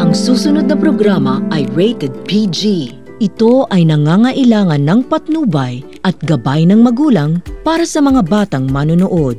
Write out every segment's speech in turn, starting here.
Ang susunod na programa ay rated PG. Ito ay nangangailangan ng patnubay at gabay ng magulang para sa mga batang manonood.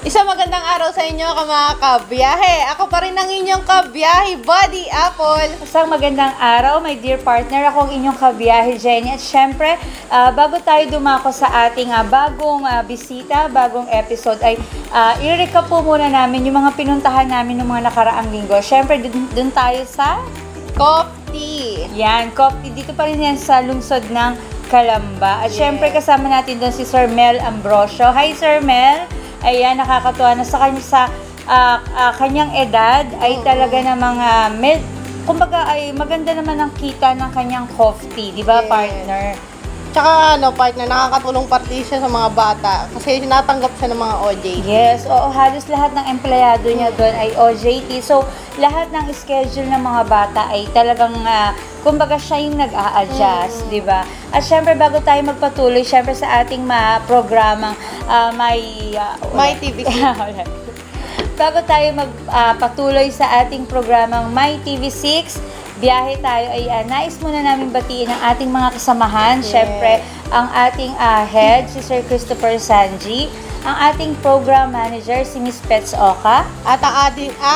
Isang magandang araw sa inyo mga kabiyahe. Ako pa rin ang inyong kabiyahe, Buddy Apple. Isang magandang araw, my dear partner. Ako ang inyong kabiyahe, Jenny. At syempre, bago tayo dumako sa ating bagong bisita, bagong episode, ay i-recap po muna namin yung mga pinuntahan namin ng mga nakaraang linggo. Syempre, dun tayo sa Copti. Yan, Copti. Dito pa rin yan sa lungsod ng Calamba. At syempre, kasama natin doon si Sir Mel Ambrosio. Hi, Sir Mel. Ayan, nakakatuwa na sa kanyang edad ay talaga namang kumbaga ay maganda naman ang kita ng kanyang coffee, di ba, partner? Tsaka partner, nakakatulong party siya sa mga bata kasi natanggap siya ng mga OJT. Yes, oo, halos lahat ng empleyado niya doon ay OJT. So, lahat ng schedule ng mga bata ay talagang kumbaga siya yung nag-a-adjust, di ba? At syempre, bago tayo magpatuloy, syempre sa ating programang My TV6. Bago tayo magpatuloy sa ating programang My TV6, biyahe tayo ay nais muna namin batiin ang ating mga kasamahan. Syempre, ang ating head, si Sir Christopher Sanji, ang ating program manager, si Miss Pets Oka, at ang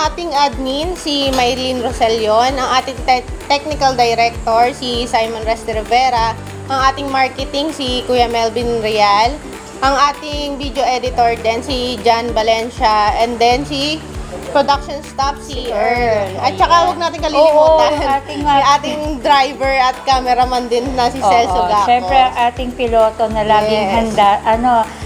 ating admin, si Maylene Roselion, ang ating technical director, si Simon Reste Rivera, ang ating marketing, si Kuya Melvin Real, ang ating video editor din, si John Valencia, and then si production staff, si Earl. At saka huwag natin kalilimutan, yung ating driver at cameraman din na si Celso Gaco. Siyempre, ang ating piloto na laging handa.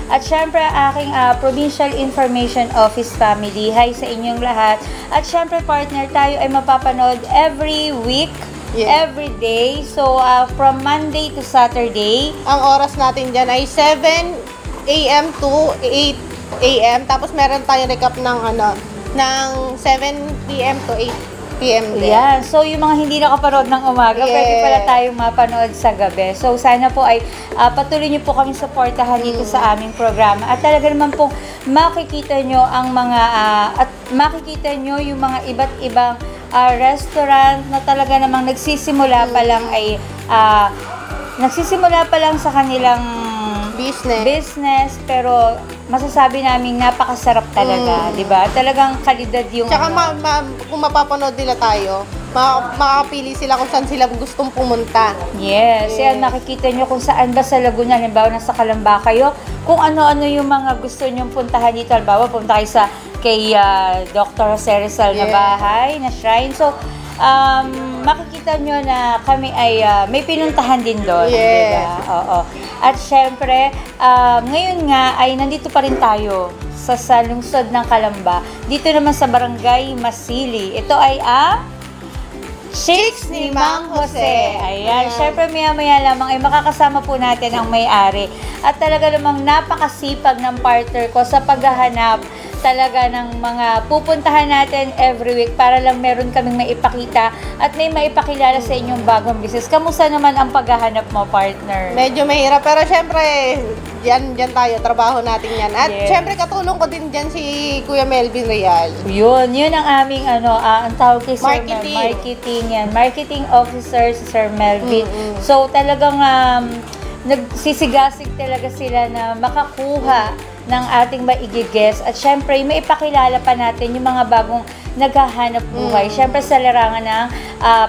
At siyempre, aking Provincial Information Office family. Hi sa inyong lahat. At siyempre, partner, tayo ay mapapanood every week, every day. So, from Monday to Saturday. Ang oras natin dyan ay 7 a.m. to 8 a.m. Tapos meron tayong recap ng 7 p.m. to 8 p.m. din. Yan. So, yung mga hindi nakapanood ng umaga, pwede pala tayong mapanood sa gabi. So, sana po ay patuloy niyo po kami supportahan dito sa aming programa. At talaga naman po, makikita nyo ang mga, at makikita nyo yung mga iba't ibang restaurant na talaga namang nagsisimula pa lang ay, nagsisimula pa lang sa kanilang business, pero masasabi namin napakasarap talaga, di ba? Talagang kalidad yung Tsaka kung mapapanood nila tayo, makakapili sila kung saan sila gustong pumunta. Yes, yan, makikita nyo kung saan ba sa Laguna, halimbawa nasa Calamba kayo, kung ano-ano yung mga gusto nyong puntahan dito, halimbawa punta kayo kay Dr. Jose Rizal na bahay, na shrine. So, makikita nyo na kami ay may pinuntahan din doon. Diba? Oo. At syempre, ngayon nga ay nandito pa rin tayo sa lungsod ng Calamba. Dito naman sa Barangay Masili. Ito ay Chicks ni Mang Jose. Ayan. Syempre, maya-maya lamang ay makakasama po natin ang may-ari. At talaga namang napakasipag ng partner ko sa paghahanap talaga ng mga pupuntahan natin every week para lang meron kaming maipakita at may maipakilala sa inyong bagong business. Kamusta naman ang paghahanap mo, partner? Medyo mahirap, pero syempre, dyan tayo, trabaho natin yan. At syempre, katulong ko din dyan si Kuya Melvin Real. Yun ang aming ang tawag kay Sir Marketing yan. Marketing officer si Sir Melvin. So, talagang nagsisigasig talaga sila na makakuha ng ating maigigess at syempre maipakilala pa natin yung mga bagong naghahanap buhay. Syempre sa larangan ng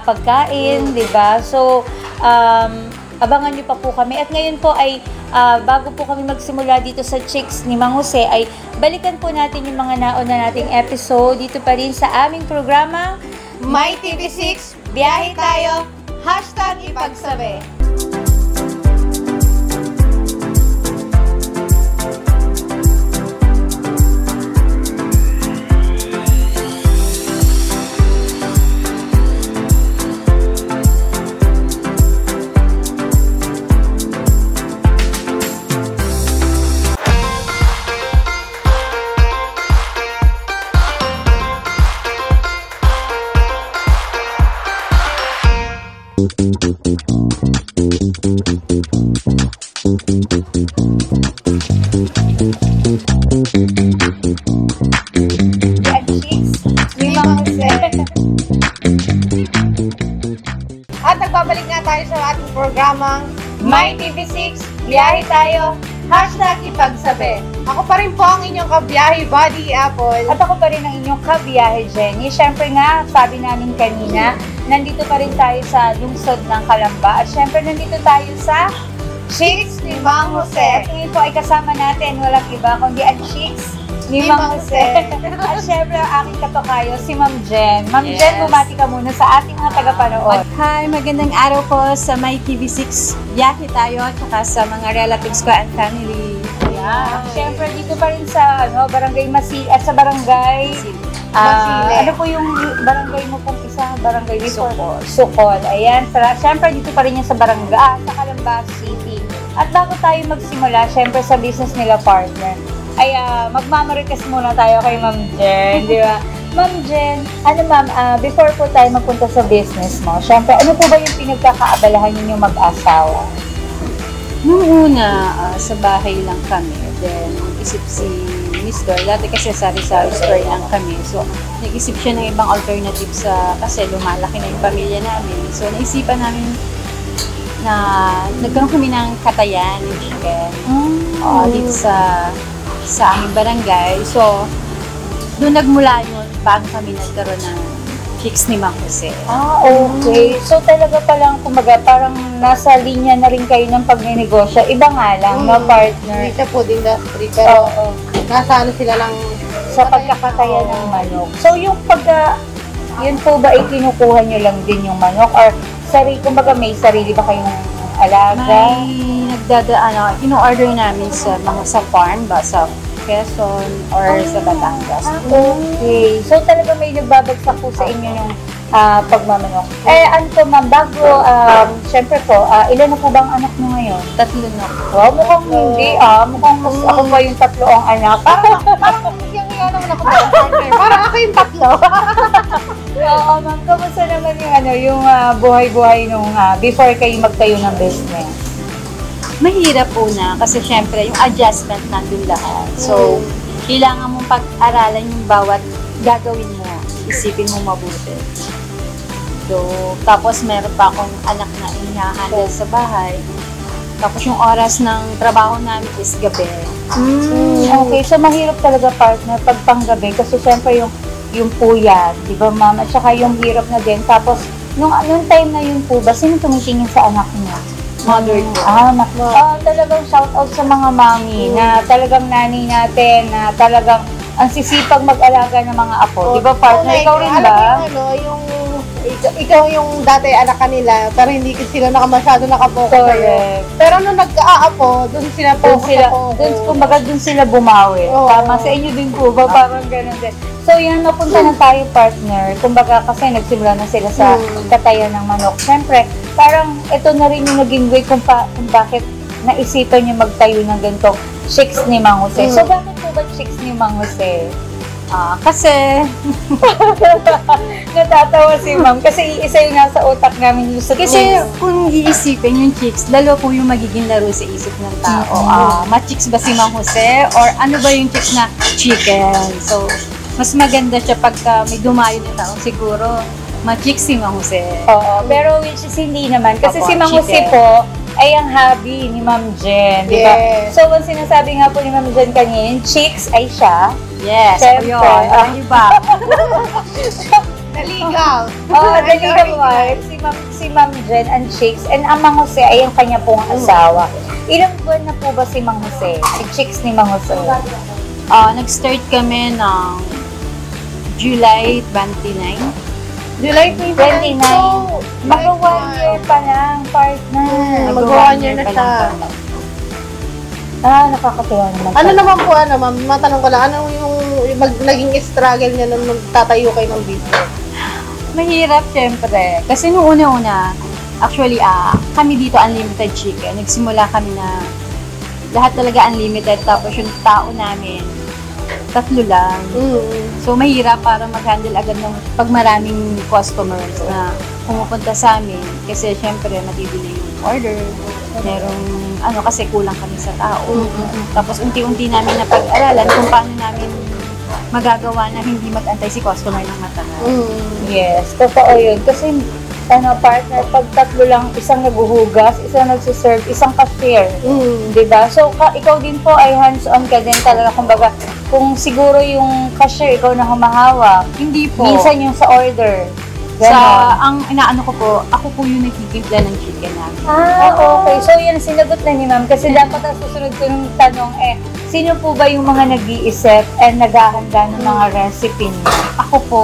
pagkain, di ba? So, Abangan niyo pa po kami. At ngayon po ay bago po kami magsimula dito sa Chicks ni Mang Jose, ay balikan po natin yung mga nauna nating episode dito pa rin sa aming programa My TV6, biyahe tayo, #ipagsabi. At nagbabalik nga tayo sa ating programang My TV6, biyahe tayo, #ipagsabi. Ako pa rin po ang inyong kabiyahe, Buddy Apple. At ako pa rin ang inyong kabiyahe, Jenny. Siyempre nga, sabi namin kanina, nandito pa rin tayo sa lungsod ng Calamba. At siyempre, nandito tayo sa Chicks ni Mang At Jose. ngayon po ay kasama natin, walang iba kundi ang Chicks ni Mang Jose. At siyempre, ang aking katokayo, si Ma'am Jen. Ma'am Jen, bumati ka muna sa ating mga tagapanood. Hi, magandang araw po sa My TV6. Biyahe tayo at saka sa mga relatives ko and family. Yeah. Siyempre, dito pa rin sa Barangay sa Barangay Masile. ano po yung barangay mo pong isa? Barangay Sukol. Ayan. Siyempre, dito pa rin yan sa sa Calamba City. At bago tayo magsimula, siyempre sa business nila partner, ay magmamarites muna tayo kay Ma'am Jen, di ba? Ma'am Jen, before po tayo magpunta sa business mo, siyempre, ano po ba yung pinagkakaabalahan ninyo mag-asawa? Nung una, sa bahay lang kami. Then, isip si Mr. Dati kasi sa Rizal store lang kami. So, nag-isip siya ng ibang alternative kasi lumalaki na yung pamilya namin. So, naisipan namin na nagkaroon kami ng katayan, yung chicken. Dito sa aming barangay. So, doon nagmula yun bago kami nagkaroon ng Chicks ni Mang Jose. Okay. So talaga palang, kumbaga, parang nasa linya na rin kayo ng pagnenegosyo. Iba nga lang, no, partner? Hindi sa food industry, pero nasa ano sila ng Sa pagkakataya ng manok. So yung yun po ba ay kinukuha nyo lang din yung manok? Or kumbaga may sarili ba kayong alaga? May ino-order namin sa farm ba, sa Quezon or sa Batangas. Okay. So talaga may nagbabagsak po sa inyo yung pagmamanok. Ano po ma'am, bago, syempre po, ilan na po bang anak nyo ngayon? 3 na po. Wow, mukhang hindi mukhang mas ako pa yung 3 ang anak. parang yung naman ako partner. Parang ako yung 3. Oo ma'am, kamusta naman yung buhay-buhay nung before kayo magtayo ng business? Mahirap po na kasi syempre yung adjustment nandun lahat. So, kailangan mong pag-aralan yung bawat gagawin mo. Isipin mo mabuti. So, tapos meron pa akong anak na inihahandle sa bahay. Tapos yung oras ng trabaho namin is gabi. Okay, so mahirap talaga partner pag panggabi kasi syempre yung puyat, di ba ma'am? At saka yung hirap na din. Tapos, nung time na yun po ba, sino tumitingin sa anak niya? Mother ko. Talagang shout out sa mga mami na talagang nanay natin, na talagang ang sisipag mag-alaga ng mga apo. Di ba partner? Ikaw rin ba? Ikaw yung dati anak kanila, pero hindi sila masyado nakapokus sa'yo. Correct. Pero nung nag-aapo, doon sila Doon sila bumawi. Oo. Tama, sa inyo din po ba? Parang ganun din. So yan, napunta na tayo partner. Kumbaga kasi nagsimula na sila sa katayan ng manok. Siyempre, parang ito na rin yung naging way kung bakit naisipan nyo magtayo ng ganito Chicks ni Mang Jose. So bakit po ba Chicks ni Mang Jose? Kasi Natatawa si ma'am kasi isa yung nasa utak namin lusot. Kasi kung iisipin yung chicks, lalo po yung magiging laro sa isip ng tao. Ma-chicks ba si Mang Jose? Or ano ba yung chicks na chicken? So, mas maganda siya pagka may dumayo na tao. Siguro, ma-chicks si Mang Jose. Oo, pero which is hindi naman. Kasi Opo, si Mang Jose chicken. po ay ang hobby ni Ma'am Jen, di ba? Yes. So, ang sinasabi nga po ni Ma'am Jen kanina, yung chicks ay siya. Yes, Siyempre. yun. Ano ba? Naligaw. Oh, Daligaw Mart, si Ma'am Jen and Chicks, and ang Mang Jose ay ang kanya pong asawa. Ilang buwan na po ba si Mang Jose? Si Chicks ni Mang Jose? Nag-start kami ng July 29. July 29. Mag-1 year pa lang, partner. Mag-1 year na siya. Nakakatuwa naman. Ano naman po, ma'am, matanong ko lang, ano yung naging struggle niya nung magtatayo kayo ng business? Mahirap, syempre. Kasi nung una-una, actually, kami dito unlimited chicken. Nagsimula kami na lahat talaga unlimited. Tapos yung tao namin, 3 lang. So, mahirap para mag-handle agad ng pag maraming customers na pumupunta sa amin. Kasi, syempre, matibili yung order. Merong, kasi kulang kami sa tao. Tapos, unti-unti namin na pag-aralan kung paano namin magagawa na hindi mag-antay si customer ng matagal. Yes, totoo yun. Kasi, partner, pag 3 lang, isang naguhugas, isang nagsiserve, isang cashier. Diba? So, ikaw din po ay hands-on ka din talaga. Kumbaga, kung siguro yung cashier, ikaw na humahawak. Hindi po. Minsan yung sa order. Ang inaano ko po, ako po yung nagtitimpla ng chicken namin. Okay. So, yan, sinagot na ni ma'am. Kasi dapat ang susunod ko ng tanong, sino po ba yung mga nag-iisip and naghahanda ng mga recipe niyo? Ako po,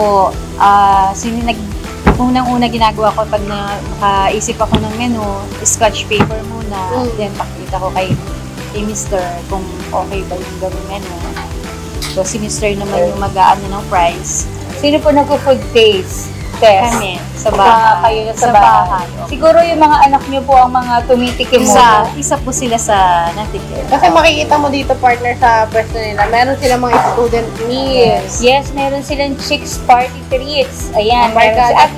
unang-una ginagawa ko pag nakaisip ako ng menu, scotch paper muna, then pakita ko kay Mr. kung okay ba yung gawing menu. So, si Mr. naman yung mag-aano ng price. Sino po nag-food taste test? Kami, sa bahay. Kayo sa bahay. Siguro yung mga anak niyo po ang mga tumitikim mo. Isa po sila sa natikim. Kasi makikita mo dito, partner, sa pwesto nila, meron silang mga student meals. Yes, meron silang Chicks Party Treats. Ayan, meron Barkada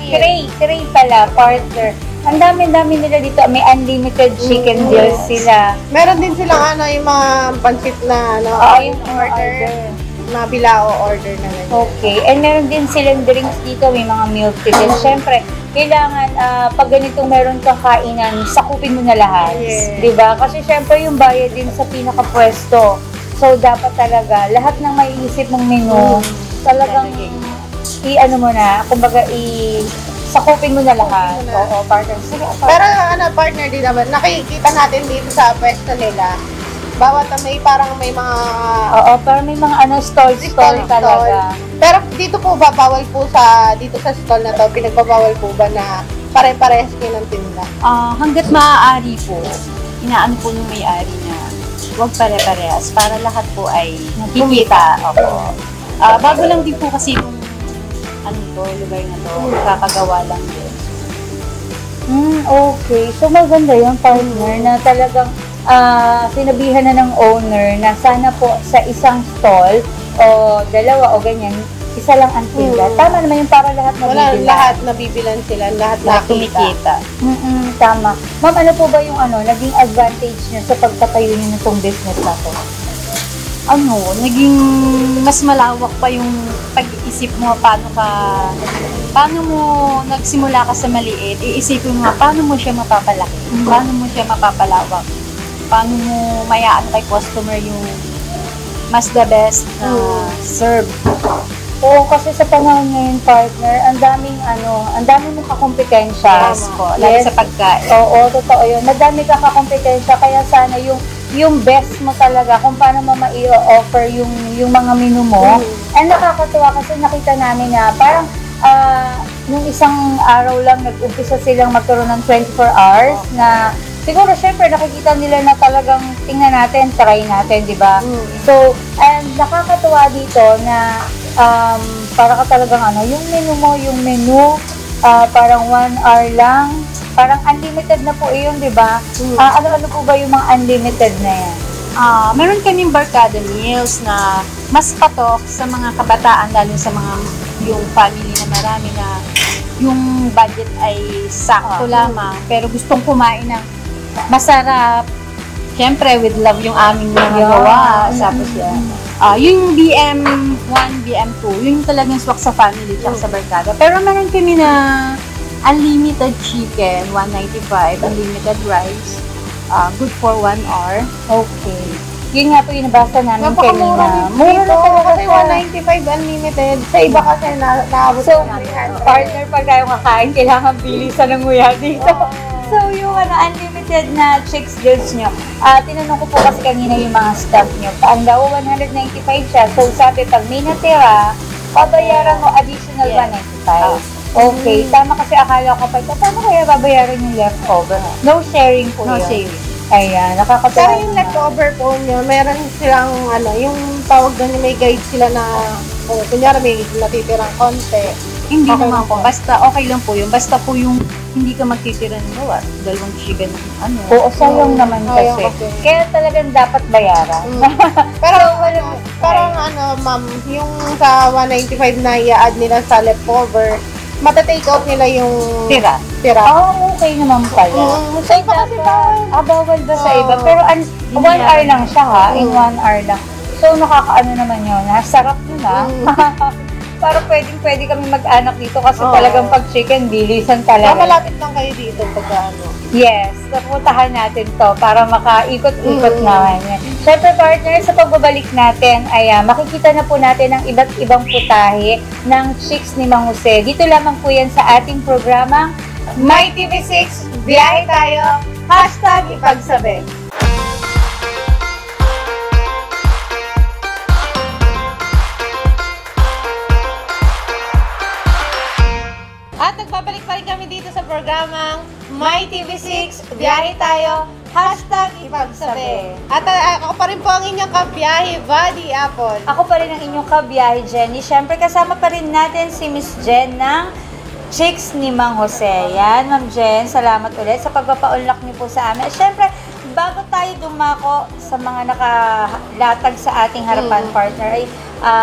tray pala, partner. Ang dami-dami nila dito. May unlimited chicken deals sila. Meron din silang yung mga pansit na yung order. Na bilao order na lang. Okay. And meron din silang drinks dito. May mga milk tea din. Siyempre, kailangan pag ganitong meron kang kainan, sakupin mo na lahat. Yes. Diba? Kasi siyempre yung bayad din sa pinakapwesto. So, dapat talaga, lahat ng maiisip mong menu, talagang i-ano mo na, kumbaga sakupin mo na lahat. Oo, partner. Sige, Pero partner din naman, nakikita natin dito sa pwesto nila, bawat may mga parang may mga stall talaga. Pero dito po ba, bawal po dito sa stall na to, pinagbabawal po ba na pare-parehas kayo ng tinda? Hanggat maaari po, inaano po ng may-ari na huwag pare-parehas para lahat po ay kikita. Bago lang din po kasi yung lugar na to, kakagawa lang din. Okay. So, maganda yung partner na talagang sinabihan na ng owner na sana po sa isang stall o dalawa o ganyan, isa lang ang tinda. Tama naman yung para lahat mabibilan. Lahat nabibilan sila, lahat kumikita. Tama. Ma'am, ano po ba yung naging advantage niyo sa pagtatayo niyo nitong business na to? Naging mas malawak pa yung pag-iisip mo paano mo nagsimula ka sa maliit, iisipin mo paano mo siya mapapalaki, paano mo siya mapapalawak, paano mo mayaan kay customer yung mas the best na serve. Oo, kasi sa panahon ngayon, partner, ang daming mong kakompetensya. Yes po, lalo sa pagkain. Oo, totoo yun. Madami ka kakompetensya, kaya sana yung best mo talaga kung paano mo ma-i-offer yung mga menu mo. And nakakatuwa kasi nakita namin na parang nung isang araw lang nag-umpisa silang magkaroon ng 24 hours na siguro syempre nakikita nila na talagang tingnan natin, try natin, di ba? So, and nakakatuwa dito na para ka talagang yung menu parang 1 hour lang. Parang unlimited na po yun, di ba? Ano po ba yung mga unlimited na yan? Meron kaming barkada meals na mas patok sa mga kabataan, lalo sa mga yung family na marami na yung budget ay sakto lamang, pero gustong kumain ng masarap. Siyempre, with love yung aming nagawa. Tapos yan. Yung BM1, BM2, yung talagang swak sa family tsaka sa barkada. Pero meron kami na unlimited chicken, 195, unlimited rice, good for 1 hour. Okay. Yun nga po yung nabasa namin Napakamura kanina. nito. Mura na talaga Kasi siya. 195 unlimited. Sa iba kasi naabot So, na 300. partner, pag tayo kakain, kailangan bilisan ng nguya dito. So, yung unlimited na chicks deals nyo, tinanong ko po kasi kanina yung mga staff nyo. Ang daw, 195 siya. So, sabi, pag may natira, babayaran mo additional 195. Okay, tama kasi akala ko pa ito, paano kaya babayaran yung leftover? No sharing po No yun. sharing. Ayan, nakakatawa. Pero yung leftover po nyo, meron silang, yung tawag doon, may guide sila na, kunyari may natitirang konti. Hindi Okay naman lang po. po. Basta okay lang po yun. Basta po yung hindi ka magtitira ng gawa. Dalawang chicken, Oo, sayang naman Sayang kasi. kasi. Kaya talagang dapat bayaran. Pero parang ma'am, yung sa 195 na i-add nila sa leftover, mata-take out nila yung tira. tira. Okay naman pala. Sa iba kasi bawal. Bawal ba sa Oo. iba? Pero 1 hour lang siya ha, in 1 hour lang. So, nakakaano naman yun, sarap nun ha. Para pwede kami mag-anak dito kasi Oo. talagang pag chicken, bilisan Kaya talaga. malapit lang kayo dito pag Yes, napuntahan natin to para makaikot-ikot naman. Siyempre partner, sa pagbabalik natin ay makikita na po natin ang iba't ibang putahe ng chicks ni Mang Jose. Dito lamang po yan sa ating programang My TV6, biyahe tayo, #ipagsabi. At nagbabalik pa rin kami dito sa programang My TV6, biyahe tayo, #ipagsabi. At ako pa rin po ang inyong kabiyahe, Buddy Apple. Ako pa rin ang inyong kabiyahe, Jenny. Siyempre, kasama pa rin natin si Miss Jen ng Chicks ni Mang Jose. Yan, Ma'am Jen, salamat ulit sa pagpapaunlak niyo po sa amin. At siyempre, bago tayo dumako sa mga nakalatag sa ating harapan, partner, ay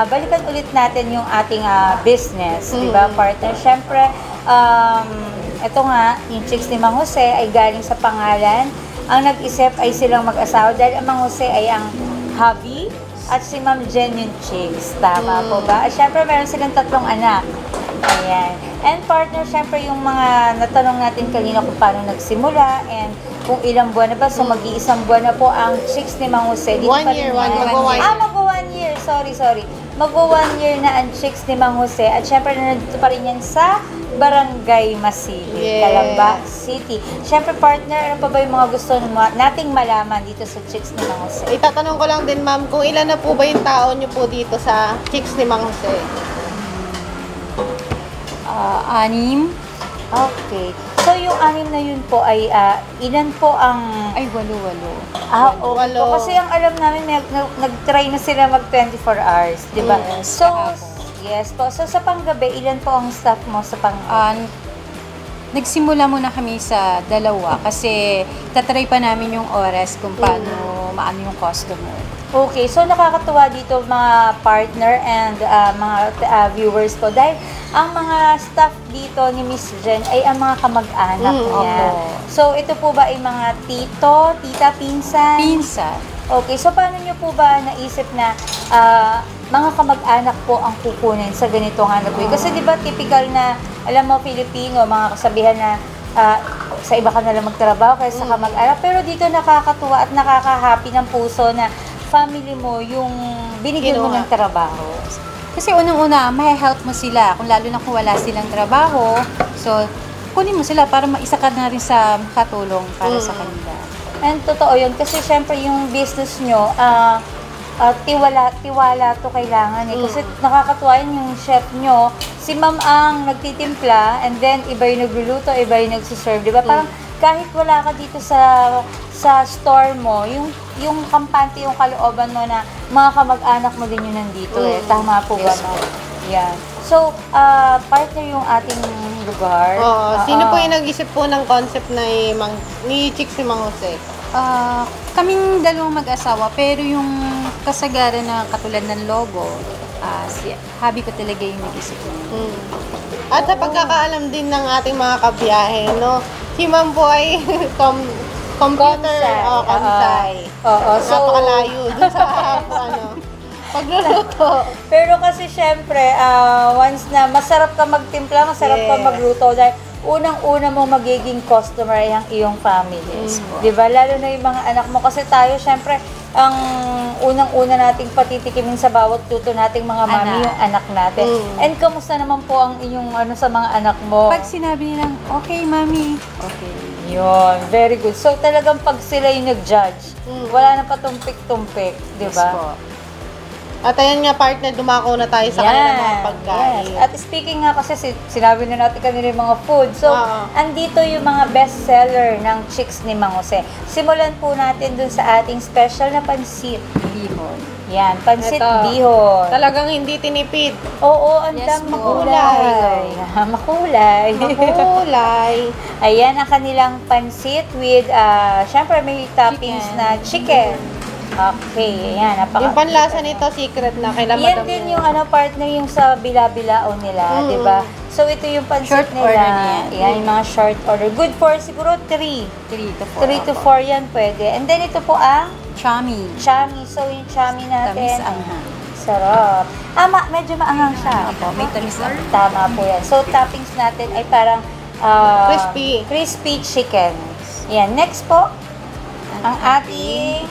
balikan ulit natin yung ating business, di ba, partner? Siyempre, ito nga, yung Chicks ni Mang Jose ay galing sa pangalan. Ang nag-isip ay silang mag-asawa dahil ang Mang Jose ay ang hubby at si Ma'am Jen yung Chicks. Tama po ba? At syempre, meron silang 3 anak. Ayan. And partner, syempre yung mga natanong natin kanina kung paano nagsimula and kung ilang buwan na ba. So, mag-iisang buwan na po ang Chicks ni Mang Jose. Dito 1 pa rin year, yan. mag-1 year. Mag-1 year. Sorry. Mag-1 year na ang Chicks ni Mang Jose. At syempre, nandito pa rin yan sa Barangay Masigit, Yes. Calamba City. Syempre, partner, ano pa ba yung mga gusto nating malaman dito sa Chicks ni Mang Jose? Itatanong ko lang din, ma'am, kung ilan na po ba yung tao nyo po dito sa Chicks ni Mang Jose? 6. Okay. So, yung 6 na yun po ay, ilan po ang... Ay, 8. Okay po. Walo. Kasi ang alam namin, nag-try na sila mag 24 hours, di ba? Yes, So, kahapon. yes po. So, sa panggabi, ilan po ang staff mo sa panggabi? Nagsimula muna kami sa 2 kasi tatry pa namin yung oras kung paano maano yung customer. Okay, so nakakatuwa dito mga partner and mga viewers ko dahil ang mga staff dito ni Miss Jen ay ang mga kamag-anak niya. opo. So ito po ba ay mga tito, tita, pinsan? Pinsa. Okay, so paano niyo po ba naisip na mga kamag-anak po ang kukunin sa ganitong hanap buhay? Kasi di ba typical na, alam mo, Filipino, mga kasabihan na sa iba ka nalang magtrabaho kaysa kamag-anak. Pero dito nakakatuwa at nakaka-happy ng puso na family mo yung binigyan mo Kinuha. ng trabaho. Kasi unang-una, may help mo sila. Kung lalo na kung wala silang trabaho. So, kunin mo sila para maisa ka na rin sa katulong para sa kanila. And totoo yun, kasi syempre yung business nyo, tiwala to kailangan eh. Kasi nakakatuwa yun yung chef nyo, si ma'am ang nagtitimpla, and then iba yung nagluluto, iba yung nagsiserve, di ba? Parang kahit wala ka dito sa store mo, yung kampante, yung kalooban mo na mga kamag-anak mo din yun nandito eh. Tama po ba, ma'am? Yan. So, partner yung ating lugar. Sino po yung nag-isip po ng concept na ni Chicks ni Mang Jose? Kaming 2 mag-asawa, pero yung kasagaran na katulad ng logo, si hubby ko talaga yung nag-isip ko. At sa pagkakaalam din ng ating mga kabiyahe, no? Si Ma'am po ay computer, comsci. Oo, so, Napakalayo dun sa pagluluto. pero kasi syempre, once na masarap ka magtimpla, masarap ka Yes. magluto dahil unang-una mo magiging customer ay ang iyong family. Di ba? Lalo na yung mga anak mo. Kasi tayo, syempre, ang unang-una nating patitikimin sa bawat luto nating mga mami, Anak. yung anak natin. And kamusta naman po ang inyong sa mga anak mo? Pag sinabi nilang, okay, mami. Okay. Yun, very good. So talagang pag sila yung nag-judge, wala na patumpik-tumpik, di ba? Yes po. At ayan nga, partner, dumako na tayo sa kanilang mga pagkain. Yes. At speaking nga kasi, sinabi na natin kanina yung mga food. So, Oo. andito yung mga best seller ng Chicks ni Mang Jose. Simulan po natin dun sa ating special na pansit. Bihon. Yan, pansit Ito. bihon. Talagang hindi tinipid. Oo, ang Yes, dami makulay. makulay. Makulay. Ayan ang kanilang pansit with, syempre may toppings Chicken. na chicken. Okay, ayan. Yung panlasa nito, secret na. Kailan Yan madam din yun. yung partner yung sa bila-bilao nila, di ba? So ito yung pansit Short nila. order niyan. Yan, yung mga short order. Good for siguro 3. 3 to 4. 3 to 4 yan pwede. And then ito po ang Chami. chami. So yung chami natin. Tamis anghang. Sarap. Medyo maanghang siya. Opo, may tamis ang Tama po yan. So toppings natin ay parang crispy chicken. Yan. Next po, ang ating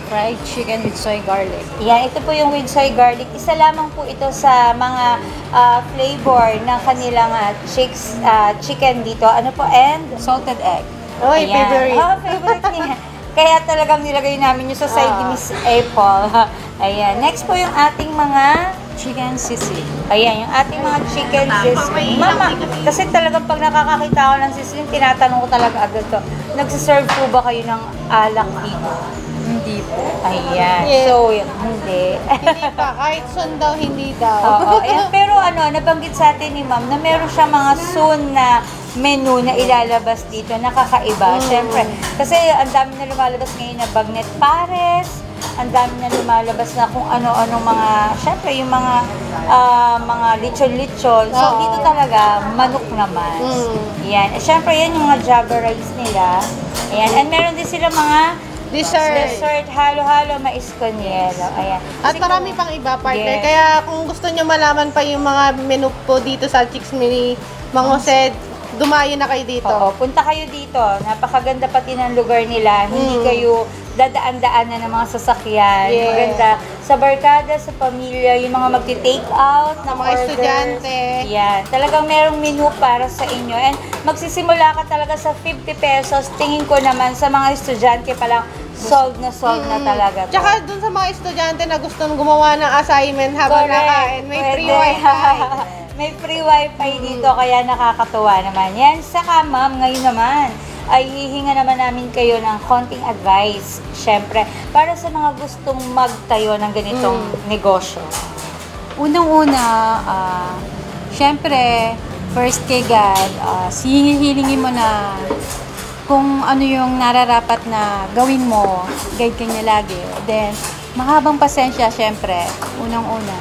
fried chicken with soy garlic. yan, ito po yung with soy garlic. Isa lamang po ito sa mga flavor ng kanilang chicken dito. Ano po? And? Salted egg. Oy, Ayan. favorite. Favorite niya. Kaya talagang nilagay namin yung sa side ni Miss Apple. Ayan. Next po yung ating mga Chicken sisig. ayan, yung ating mga chicken sisig. Mama, kasi talagang pag nakakakita ako ng sisig, tinatanong ko talaga agad to. Nagsiserve po ba kayo ng alak dito? Hindi po. Ayan. Yes. So, hindi. Hindi pa. Kahit soon daw, hindi daw. Oo, ayan. Pero nabanggit sa atin ni ma'am na meron siya mga soon na menu na ilalabas dito na kakaiba. Siyempre, kasi ang dami na lumalabas ngayon na bagnet pares, ang dami na lumalabas na kung ano-anong mga, siyempre, yung mga lechon-lechon. So, Oo. dito talaga, manok naman. Yan. Siyempre, yan yung mga java rice nila. Ayan. And meron din sila mga dessert, halo-halo, mais con yelo. Ayan. At marami pang iba, partner. Yes. Kaya kung gusto nyo malaman pa yung mga menu po dito sa Chicks ni Mang Jose, dumayo na kayo dito. Oo, punta kayo dito. Napakaganda pati ng lugar nila. Hindi kayo dadaan-daanan ng mga sasakyan. Yes. Maganda. Sa barkada, sa pamilya, yung mga magti-take out na Mga estudyante. Yan. Talagang merong menu para sa inyo. And magsisimula ka talaga sa 50 pesos. Tingin ko naman sa mga estudyante pa lang, sold na talaga. to. Tsaka dun sa mga estudyante na gustong gumawa ng assignment habang Correct. nakain, may free Pwede. wifi. May free wifi dito, kaya nakakatuwa naman. Yan, saka ma'am, ngayon naman, ay hihinga naman namin kayo ng konting advice, syempre, para sa mga gustong magtayo ng ganitong negosyo. Unang-una, syempre, first kay God, hilingin mo na kung ano yung nararapat na gawin mo, guide ka niya lagi. Then, mahabang pasensya, syempre, unang-una,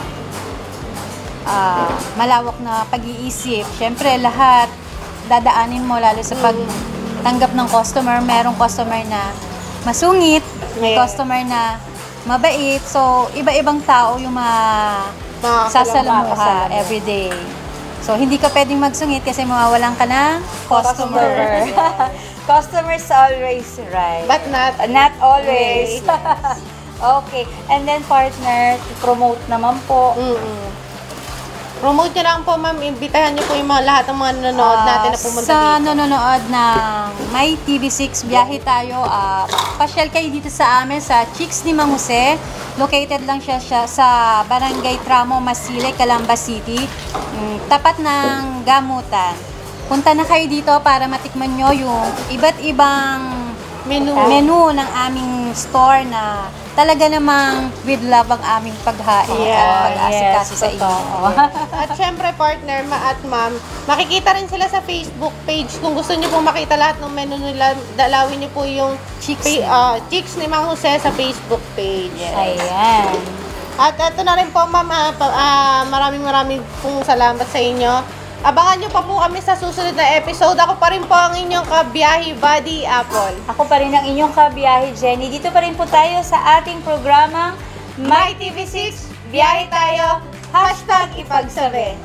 malawak na pag-iisip. Syempre, lahat dadaanin mo, lalo sa pagtanggap ng customer. Merong customer na masungit, may Yeah. customer na mabait. So, iba-ibang tao yung sasalamuha Makakasalamuha. everyday. So, hindi ka pwedeng magsungit kasi mawawalan ka ng customer. Customers always right. But not Not always. Okay. And then partner, promote naman po. Promote nyo lang po, ma'am. Imbitahan nyo po yung lahat ng mga nanonood natin na pumunta Sa dito. nanonood ng My TV6, biyahe tayo. Pasyal kayo dito sa amin sa Chicks ni Mang Jose. Located lang siya sa Barangay Tramo, Masile, Calamba City. Tapat ng gamutan. Punta na kayo dito para matikman nyo yung iba't ibang menu ng aming store na talaga namang with love ang aming paghain at pag-asikaso sa inyo. At syempre, partner at ma'am, makikita rin sila sa Facebook page. Kung gusto nyo po makita lahat ng menu nila, dalawin nyo po yung Chicks ni Mang Jose sa Facebook page. Ayan. At ito na rin po, ma'am, maraming pong salamat sa inyo. Abangan nyo pa po kami sa susunod na episode. Ako pa rin po ang inyong kabiyahe, Buddy Apple. Ako pa rin ang inyong kabiyahe, Jenny. Dito pa rin po tayo sa ating programang My TV6, biyahe tayo, #ipagsabi.